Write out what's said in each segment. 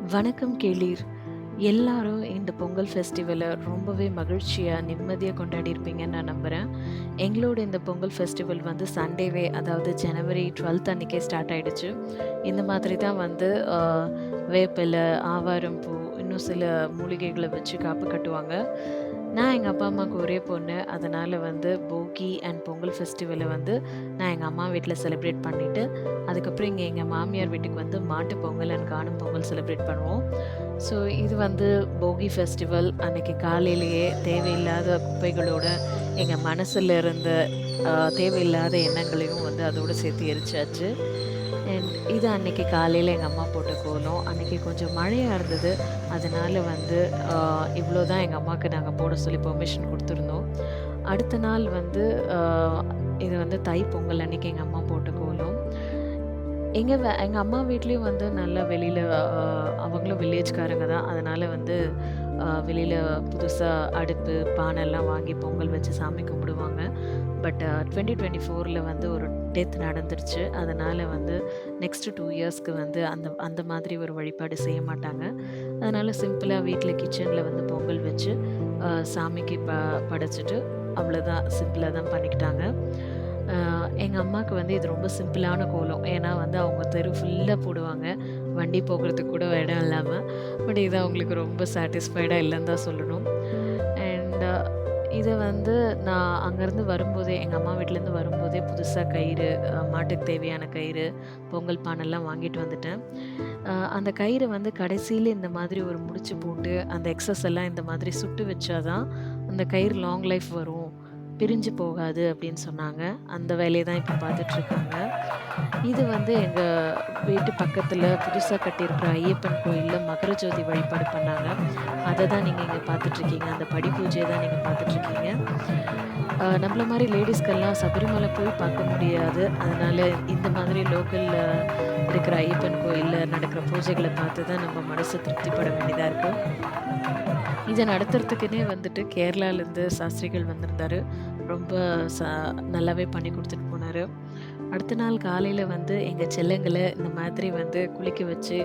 வணக்கம் கேளீர். எல்லாரும் இந்த பொங்கல் ஃபெஸ்டிவல ரொம்பவே மகிழ்ச்சியா, நிம்மதியா கொண்டாடியிருப்பீங்கன்னு நான் நம்புறேன். எங்களோட இந்த பொங்கல் ஃபெஸ்டிவல் வந்து சண்டேவே அதாவது ஜனவரி 12th அன்னைக்கே ஸ்டார்ட் ஆயிடுச்சு. இந்த மாதிரி தான் வந்து வேப்பில, ஆவாரம் பூ, இன்னும் சில மூலிகைகள வச்சு காப்பு கட்டுவாங்க. நான் எங்க அப்பா, அம்மாவுக்கு ஒரே பொண்ணு. அதனால வந்து போகி அண்ட் பொங்கல் ஃபெஸ்டிவல வந்து நான் எங்க அம்மா வீட்ல செலிப்ரேட் பண்ணிட்டு, அதுக்கப்புறம் இங்க எங்க மாமியார் வீட்டுக்கு வந்து மாட்டு பொங்கல் அண்ட் காணும் பொங்கல் செலிப்ரேட் பண்ணுவோம். ஸோ இது வந்து போகி ஃபெஸ்டிவல் அன்னைக்கு காலையிலேயே தேவையில்லாத குப்பைகளோட எங்க மனசுல இருந்த தேவையில்லாத எண்ணங்களையும் வந்து அதோட சேர்த்து எரிச்சாச்சு. அண்ட் இது அன்னைக்கு காலையில எங்க அம்மா போட்ட கோலம். அன்னைக்கு கொஞ்சம் மழையா இருந்தது. அதனால வந்து இவ்வளோ தான் எங்க அம்மாக்கு நாங்க போட சொல்லி பெர்மிஷன் குடுத்துருந்தோம். அடுத்த நாள் வந்து அ இது வந்து தை பொங்கல் அன்னைக்கு எங்க அம்மா போட்ட கோலம். எங்க அம்மா வீட்லயும் வந்து நல்லா வெளியில அவங்களும் வில்லேஜ்காரங்க தான். அதனால வந்து வெளியில புதுசா அடுப்பு, பானைலாம் வாங்கி பொங்கல் வச்சு சாமி கும்பிடுவாங்க. பட் 2024ல வந்து ஒரு டெத் நடந்துருச்சு. அதனால வந்து நெக்ஸ்ட் 2 இயர்ஸ்க்கு வந்து அந்த அந்த மாதிரி ஒரு வழிபாடு செய்ய மாட்டாங்க. அதனால சிம்பிளா வீட்ல கிச்சன்ல வந்து பொங்கல் வச்சு சாமிக்கு படைச்சுட்டு அவ்வளோதான் சிம்பிளா தான் பண்ணிக்கிட்டாங்க. அ எங்க அம்மாக்கு வந்து இது ரொம்ப சிம்பிளான கோலம். ஏன்னா வந்து அவங்க தெரு ஃபுல்லா போடுவாங்க. வண்டி போகுறதுக்கு கூட இடம் இல்லாம. பட் இது அவங்களுக்கு ரொம்ப சாட்டிஸ்ஃபைடா இல்லன்னு தான் சொல்லணும். அண்ட் இத வந்து நான் அங்கருந்து வரும்போதே எங்க அம்மா வீட்லேருந்து வரும்போதே புதுசா கயிறு, மாட்டுக்கு தேவையான கயிறு, பொங்கல் பானைலாம் வாங்கிட்டு வந்துட்டேன். அந்த கயிற வந்து கடைசியில இந்த மாதிரி ஒரு முடிச்சு போட்டு, அந்த எக்ஸஸ் எல்லாம் இந்த மாதிரி சுட்டு வச்சா தான், அந்த கயிறு லாங் லைஃப் வரும். பிரிஞ்சு போகாது அப்படின்னு சொன்னாங்க. அந்த வேலைய தான் இப்ப பார்த்துட்டுருக்காங்க. இது வந்து எங்க வீட்டு பக்கத்துல புதுசா கட்டியிருக்கிற ஐயப்பன் கோயில்ல மகர ஜோதி வழிபாடு பண்ணாங்க. அத தான் நீங்க இங்க பார்த்துட்டுருக்கீங்க. அந்த படி பூஜைய தான் நீங்க பார்த்துட்டுருக்கீங்க. நம்மள மாரி லேடீஸ்க்கெல்லாம் சபரிமலை போய் பார்க்க முடியாது. அதனால இந்த மாதிரி லோக்கல்ல இருக்கிற ஐயப்பன் கோயில்ல நடக்கிற பூஜைகள பார்த்து தான் நம்ம மனசு திருப்திப்பட வேண்டியதா இருக்கு. இத நடத்துறதுக்குன்னே வந்துட்டு கேரளாலேருந்து சாஸ்திரிகள் வந்திருந்தாரு. ரொம்ப ச நல்லாவே பண்ணி குடுத்துட்டு போனாரு. அடுத்த நாள் காலையில வந்து எங்க செல்லங்கள இந்த மாதிரி வந்து குளிக்க வச்சு,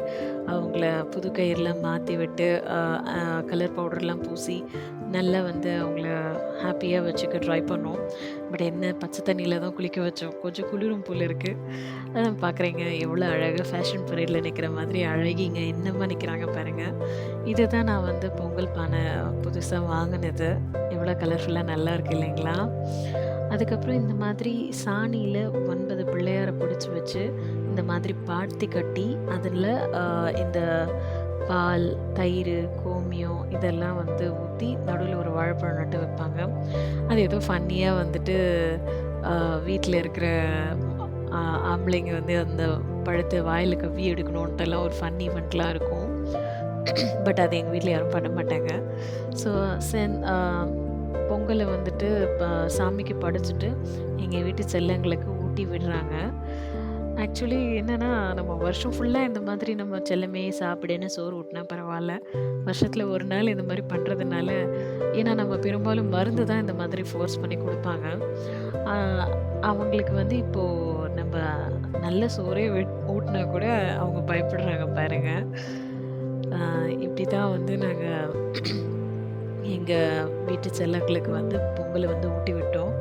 அவங்கள புது கயிறுலாம் மாத்தி விட்டு, அ அ கலர் பவுடர்லாம் பூசி, நல்லா வந்து அவங்கள ஹாப்பியா வச்சுக்க ட்ரை பண்ணோம். பட் என்ன பச்சை தண்ணீல தான் குளிக்க வச்சோம். கொஞ்சம் குளிரும் போல இருக்கு. அதான் பார்க்குறீங்க எவ்வளோ அழகா ஃபேஷன் பரேட்ல நிக்கிற மாதிரி அழகிங்க என்னமா நிக்கிறாங்க பாருங்க. இதுதான் நான் வந்து பொங்கல் பானை புதுசா வாங்குனது. எவ்வளோ கலர்ஃபுல்லா நல்லா இருக்கு இல்லைங்களா? அதுக்கப்புறம் இந்த மாதிரி சாணியில 9 பிள்ளையார புடிச்சு வச்சு, இந்த மாதிரி பாத்தி கட்டி, அதில அ இந்த பால், தயிரு, கோமியம் இதெல்லாம் வந்து ஊத்தி, நடுவுல ஒரு வாழைப்பழம் நட்டு வைப்பாங்க. அது ஏதோ ஃபன்னியா வந்துட்டு அ வீட்ல இருக்கிற அ ஆம்பளைங்க வந்து அந்த பழத்த வாயில கவ்வி எடுக்கணுன்ட்டுலாம் ஒரு ஃபன் ஈவெண்ட்லாம் இருக்கும். பட் அது எங்க வீட்ல யாரும் பண்ண மாட்டாங்க. ஸோ சென் அ பொங்கல வந்துட்டு ப சாமிக்கு படைச்சுட்டு, எங்க வீட்டு செல்லங்களுக்கு ஊட்டி விடுறாங்க. ஆக்சுவலி என்னன்னா, நம்ம வருஷம் ஃபுல்லா இந்த மாதிரி நம்ம செல்லமே சாப்பிடுன்னு சோறு ஊட்டினா பரவால்ல. வருஷத்துல ஒரு நாள் இந்த மாரி பண்றதுனால ஏன்னா நம்ம பெரும்பாலும் மருந்து தான் இந்த மாதிரி ஃபோர்ஸ் பண்ணி குடுப்பாங்க. அ அவங்களுக்கு வந்து இப்போ நம்ப நல்ல சோறே ஊட்டினா கூட அவங்க பயப்படுறாங்க பாருங்க. அ இப்படி தான் வந்து நாங்க எங்க வீட்டு செல்லங்களுக்கு வந்து பொங்கல வந்து ஊட்டி விட்டோம்.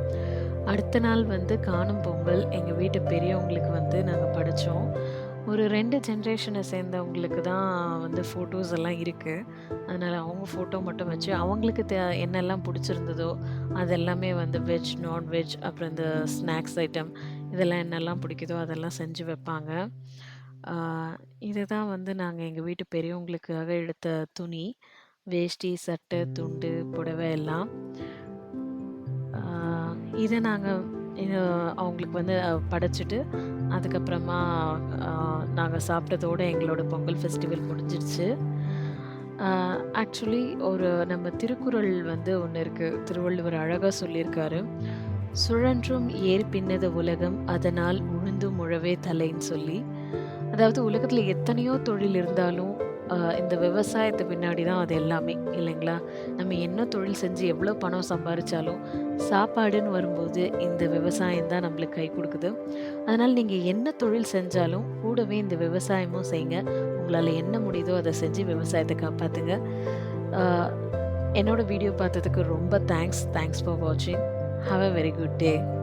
அடுத்த நாள் வந்து காணும் பொங்கல் எங்க வீட்டு பெரியவங்களுக்கு வந்து நாங்க படைச்சோம். ஒரு 2 ஜெனரேஷன சேர்ந்தவங்களுக்கு தான் வந்து ஃபோட்டோஸ் எல்லாம் இருக்கு. அதனால அவங்க ஃபோட்டோ மட்டும் வச்சு அவங்களுக்கு என்னெல்லாம் புடிச்சிருந்ததோ, அதெல்லாமே வந்து வெஜ், நான்வெஜ் அப்புறம் இந்த ஸ்நாக்ஸ் ஐட்டம் இதெல்லாம் என்னெல்லாம் பிடிக்குதோ அதெல்லாம் செஞ்சு வைப்பாங்க. ஆ இதுதான் வந்து நாங்க எங்க வீட்டு பெரியவங்களுக்காக எடுத்த துணி. வேஷ்டி, சட்டை, துண்டு, புடவை எல்லாம். ஆ இத நாங்க இது அவங்களுக்கு வந்து படைச்சுட்டு, அதுக்கப்புறமா அ நாங்க சாப்பிட்டதோட எங்களோட பொங்கல் ஃபெஸ்டிவல் முடிஞ்சிருச்சு. ஆ ஆக்சுவலி ஒரு நம்ம திருக்குறள் வந்து ஒண்ணு இருக்கு. திருவள்ளுவர் அழகா சொல்லியிருக்காரு. "சுழன்றும் ஏர் பின்னது உலகம் அதனால் உழுந்தும் உழவே தலைன்னு" சொல்லி. அதாவது உலகத்துல எத்தனையோ தொழில் இருந்தாலும், இந்த விவசாயத்து பின்னாடி தான் அது எல்லாமே இல்லைங்களா? நம்ம என்ன தொழில் செஞ்சு எவ்வளோ பணம் சம்பாரிச்சாலும், சாப்பாடுன்னு வரும்போது இந்த விவசாயம் தான் நம்மளுக்கு கை குடுக்குது. அதனால நீங்க என்ன தொழில் செஞ்சாலும், கூடவே இந்த விவசாயமும் செய்யுங்க. உங்களால என்ன முடியுதோ அத செஞ்சு விவசாயத்த காப்பாத்துங்க. அ என்னோட வீடியோ பார்த்ததுக்கு ரொம்ப தேங்க்ஸ். தேங்க்ஸ் ஃபார் வாட்சிங். Have a very good day.